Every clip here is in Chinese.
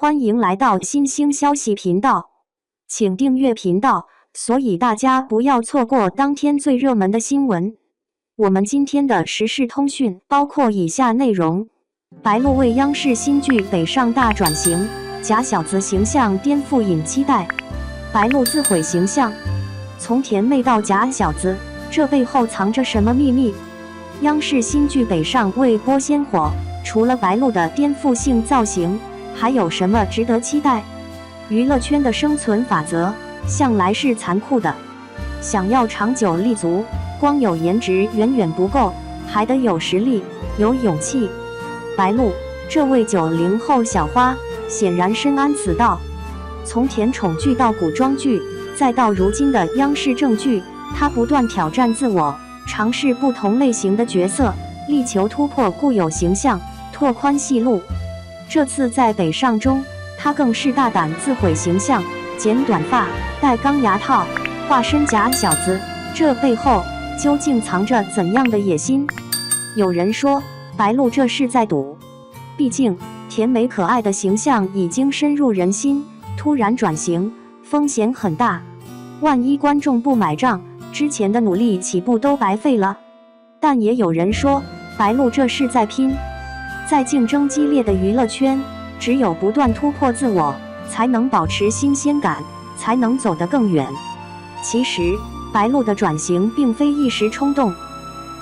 欢迎来到新兴消息频道，请订阅频道，所以大家不要错过当天最热门的新闻。我们今天的时事通讯包括以下内容：白鹿为央视新剧北上大转型，假小子形象颠覆引期待。白鹿自毁形象，从甜妹到假小子，这背后藏着什么秘密？央视新剧北上未播先火，除了白鹿的颠覆性造型，还有什么值得期待？娱乐圈的生存法则向来是残酷的，想要长久立足，光有颜值远远不够，还得有实力、有勇气。白鹿这位90后小花显然深谙此道，从甜宠剧到古装剧，再到如今的央视正剧，她不断挑战自我，尝试不同类型的角色，力求突破固有形象，拓宽戏路。这次在北上中，她更是大胆自毁形象，剪短发，戴钢牙套，化身假小子。这背后究竟藏着怎样的野心？有人说，白鹿这是在赌，毕竟甜美可爱的形象已经深入人心，突然转型，风险很大。万一观众不买账，之前的努力岂不都白费了？但也有人说，白鹿这是在拼。在竞争激烈的娱乐圈，只有不断突破自我，才能保持新鲜感，才能走得更远。其实，白鹿的转型并非一时冲动，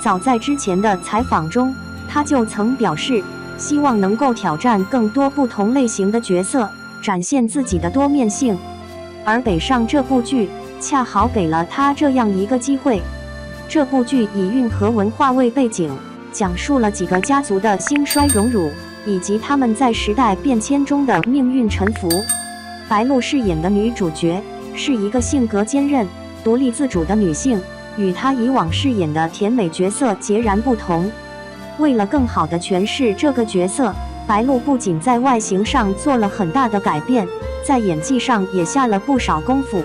早在之前的采访中，她就曾表示，希望能够挑战更多不同类型的角色，展现自己的多面性。而北上这部剧，恰好给了她这样一个机会。这部剧以运河文化为背景，讲述了几个家族的兴衰荣辱，以及他们在时代变迁中的命运沉浮。白鹿饰演的女主角是一个性格坚韧、独立自主的女性，与她以往饰演的甜美角色截然不同。为了更好地诠释这个角色，白鹿不仅在外形上做了很大的改变，在演技上也下了不少功夫。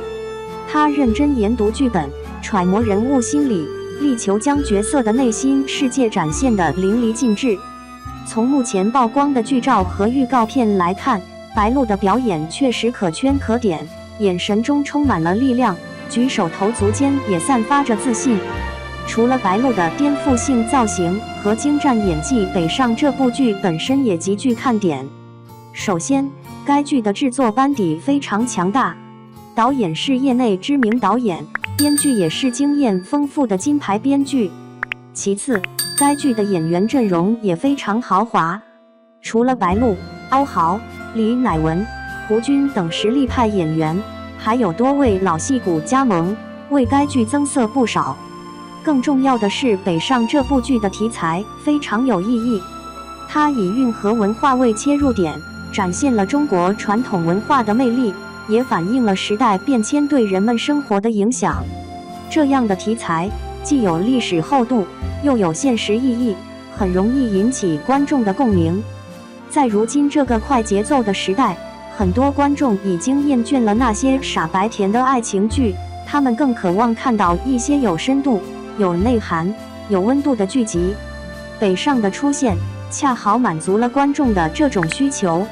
她认真研读剧本，揣摩人物心理，力求将角色的内心世界展现得淋漓尽致。从目前曝光的剧照和预告片来看，白鹿的表演确实可圈可点，眼神中充满了力量，举手投足间也散发着自信。除了白鹿的颠覆性造型和精湛演技，北上这部剧本身也极具看点。首先，该剧的制作班底非常强大，导演是业内知名导演，编剧也是经验丰富的金牌编剧。其次，该剧的演员阵容也非常豪华，除了白鹿、欧豪、李乃文、胡军等实力派演员，还有多位老戏骨加盟，为该剧增色不少。更重要的是，北上这部剧的题材非常有意义，它以运河文化为切入点，展现了中国传统文化的魅力，也反映了时代变迁对人们生活的影响。这样的题材既有历史厚度，又有现实意义，很容易引起观众的共鸣。在如今这个快节奏的时代，很多观众已经厌倦了那些傻白甜的爱情剧，他们更渴望看到一些有深度、有内涵、有温度的剧集。北上的出现恰好满足了观众的这种需求。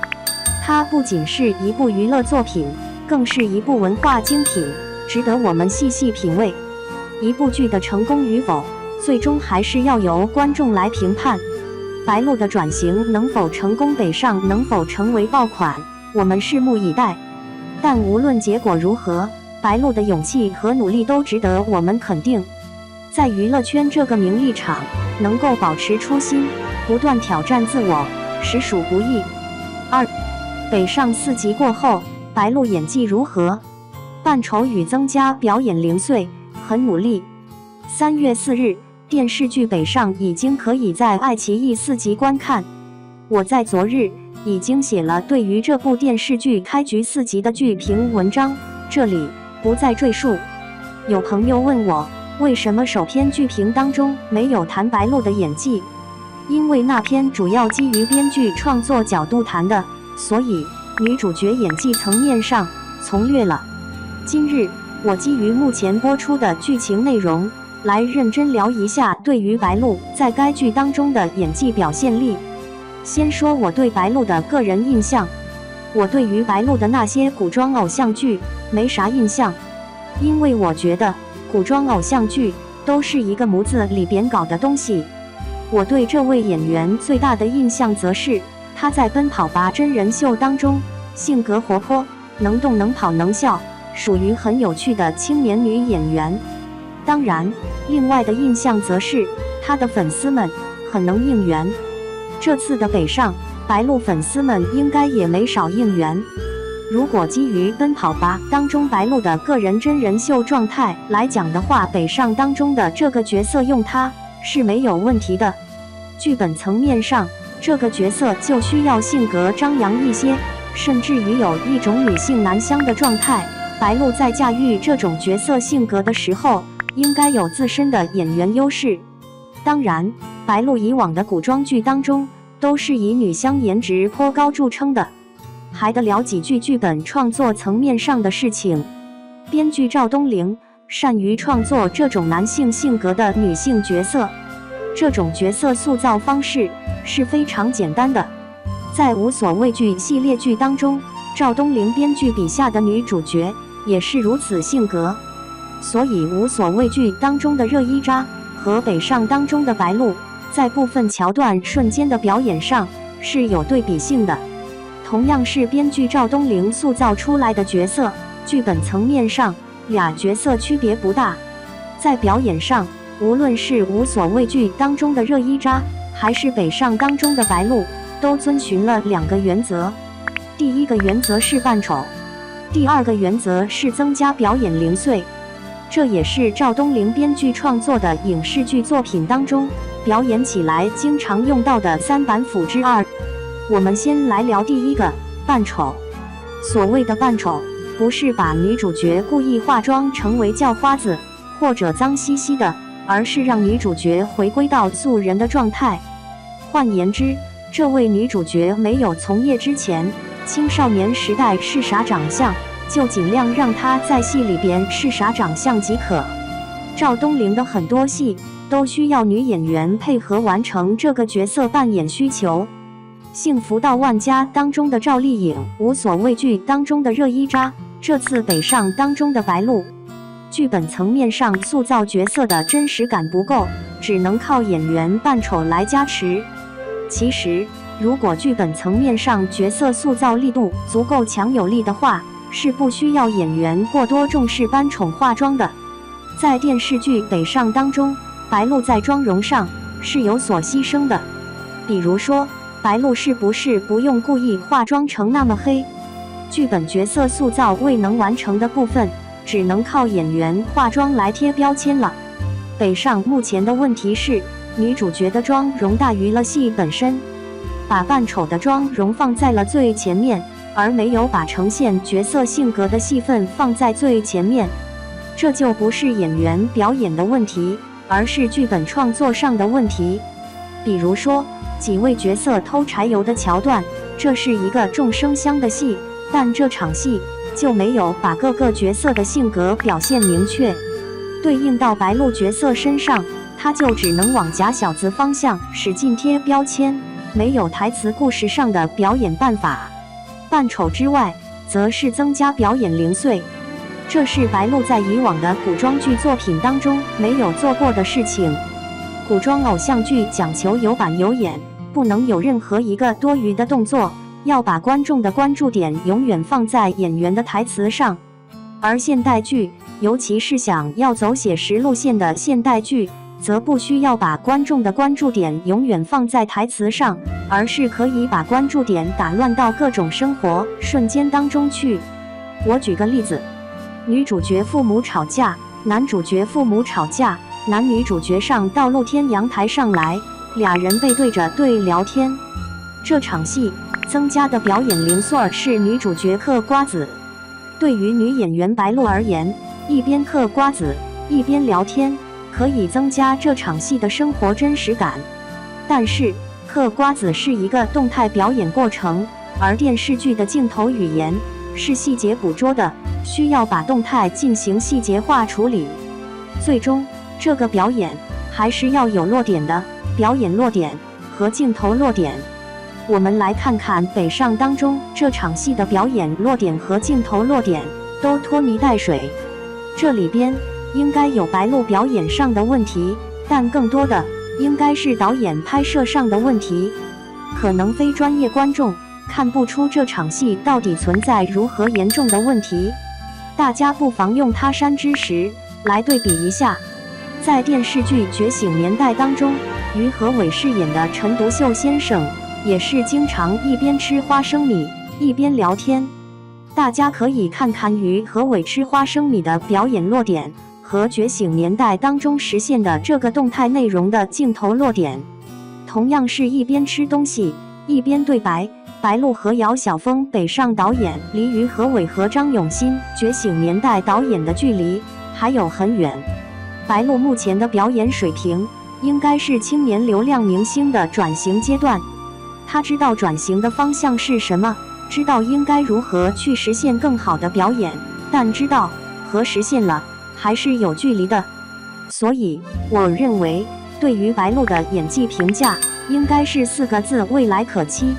它不仅是一部娱乐作品，更是一部文化精品，值得我们细细品味。一部剧的成功与否，最终还是要由观众来评判。白鹿的转型能否成功，北上能否成为爆款，我们拭目以待。但无论结果如何，白鹿的勇气和努力都值得我们肯定。在娱乐圈这个名利场，能够保持初心，不断挑战自我，实属不易。2. 北上4集过后，白鹿演技如何？扮丑与增加表演零碎，很努力。3月4日，电视剧北上已经可以在爱奇艺4集观看。我在昨日已经写了对于这部电视剧开局4集的剧评文章，这里不再赘述。有朋友问我，为什么首篇剧评当中没有谈白鹿的演技？因为那篇主要基于编剧创作角度谈的，所以女主角演技层面上从略了。今日我基于目前播出的剧情内容，来认真聊一下对于白鹿在该剧当中的演技表现力。先说我对白鹿的个人印象，我对于白鹿的那些古装偶像剧没啥印象，因为我觉得古装偶像剧都是一个模子里边搞的东西。我对这位演员最大的印象则是她在《奔跑吧》真人秀当中性格活泼，能动能跑能笑，属于很有趣的青年女演员。当然，另外的印象则是她的粉丝们很能应援。这次的北上，白鹿粉丝们应该也没少应援。如果基于《奔跑吧》当中白鹿的个人真人秀状态来讲的话，北上当中的这个角色用她是没有问题的。剧本层面上，这个角色就需要性格张扬一些，甚至于有一种女性男香的状态。白鹿在驾驭这种角色性格的时候，应该有自身的演员优势。当然，白鹿以往的古装剧当中都是以女香颜值颇高著称的。还得聊几句剧本创作层面上的事情。编剧赵东陵善于创作这种男性性格的女性角色，这种角色塑造方式是非常简单的。在无所畏惧系列剧当中，赵东陵编剧笔下的女主角也是如此性格，所以无所畏惧当中的热依扎和北上当中的白鹿在部分桥段瞬间的表演上是有对比性的。同样是编剧赵东陵塑造出来的角色，剧本层面上俩角色区别不大。在表演上，无论是无所畏惧当中的热依扎，还是北上当中的白鹿，都遵循了2个原则。第一个原则是扮丑，第二个原则是增加表演零碎。这也是赵东陵编剧创作的影视剧作品当中表演起来经常用到的3板斧之2。我们先来聊第一个，扮丑。所谓的扮丑，不是把女主角故意化妆成为叫花子或者脏兮兮的，而是让女主角回归到素人的状态。换言之，这位女主角没有从业之前青少年时代是啥长相，就尽量让她在戏里边是啥长相即可。赵东陵的很多戏都需要女演员配合完成这个角色扮演需求。幸福到万家当中的赵丽颖，无所畏惧当中的热依扎，这次北上当中的白鹿，剧本层面上塑造角色的真实感不够，只能靠演员扮丑来加持。其实，如果剧本层面上角色塑造力度足够强有力的话，是不需要演员过多重视扮丑化妆的。在电视剧北上当中，白鹿在妆容上是有所牺牲的，比如说白鹿是不是不用故意化妆成那么黑？剧本角色塑造未能完成的部分，只能靠演员化妆来贴标签了。北上目前的问题是，女主角的妆容大于了戏本身，把扮丑的妆容放在了最前面，而没有把呈现角色性格的戏份放在最前面。这就不是演员表演的问题，而是剧本创作上的问题。比如说几位角色偷柴油的桥段，这是一个众生相的戏，但这场戏就没有把各个角色的性格表现明确，对应到白鹿角色身上，他就只能往假小子方向使劲贴标签，没有台词故事上的表演办法。扮丑之外，则是增加表演零碎，这是白鹿在以往的古装剧作品当中没有做过的事情。古装偶像剧讲求有板有眼，不能有任何一个多余的动作，要把观众的关注点永远放在演员的台词上。而现代剧，尤其是想要走写实路线的现代剧，则不需要把观众的关注点永远放在台词上，而是可以把关注点打乱到各种生活瞬间当中去。我举个例子，女主角父母吵架，男主角父母吵架，男女主角上到露天阳台上来，俩人背对着对聊天。这场戏增加的表演零碎是女主角嗑瓜子。对于女演员白鹿而言，一边嗑瓜子一边聊天，可以增加这场戏的生活真实感。但是嗑瓜子是一个动态表演过程，而电视剧的镜头语言是细节捕捉的，需要把动态进行细节化处理。最终这个表演还是要有落点的，表演落点和镜头落点。我们来看看北上当中这场戏的表演落点和镜头落点都拖泥带水，这里边应该有白鹿表演上的问题，但更多的应该是导演拍摄上的问题，可能非专业观众看不出这场戏到底存在如何严重的问题。大家不妨用他山之石来对比一下，在电视剧《觉醒年代》当中，于和伟饰演的陈独秀先生也是经常一边吃花生米一边聊天。大家可以看看于和伟吃花生米的表演落点和《觉醒年代》当中实现的这个动态内容的镜头落点，同样是一边吃东西一边对白。白鹿和姚晓峰北上导演离于和伟和张永新《觉醒年代》导演的距离还有很远。白鹿目前的表演水平应该是青年流量明星的转型阶段，他知道转型的方向是什么，知道应该如何去实现更好的表演，但知道和实现了还是有距离的。所以我认为对于白鹿的演技评价应该是4个字：未来可期。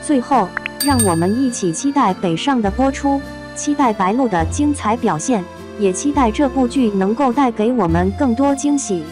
最后让我们一起期待北上的播出，期待白鹿的精彩表现，也期待这部剧能够带给我们更多惊喜。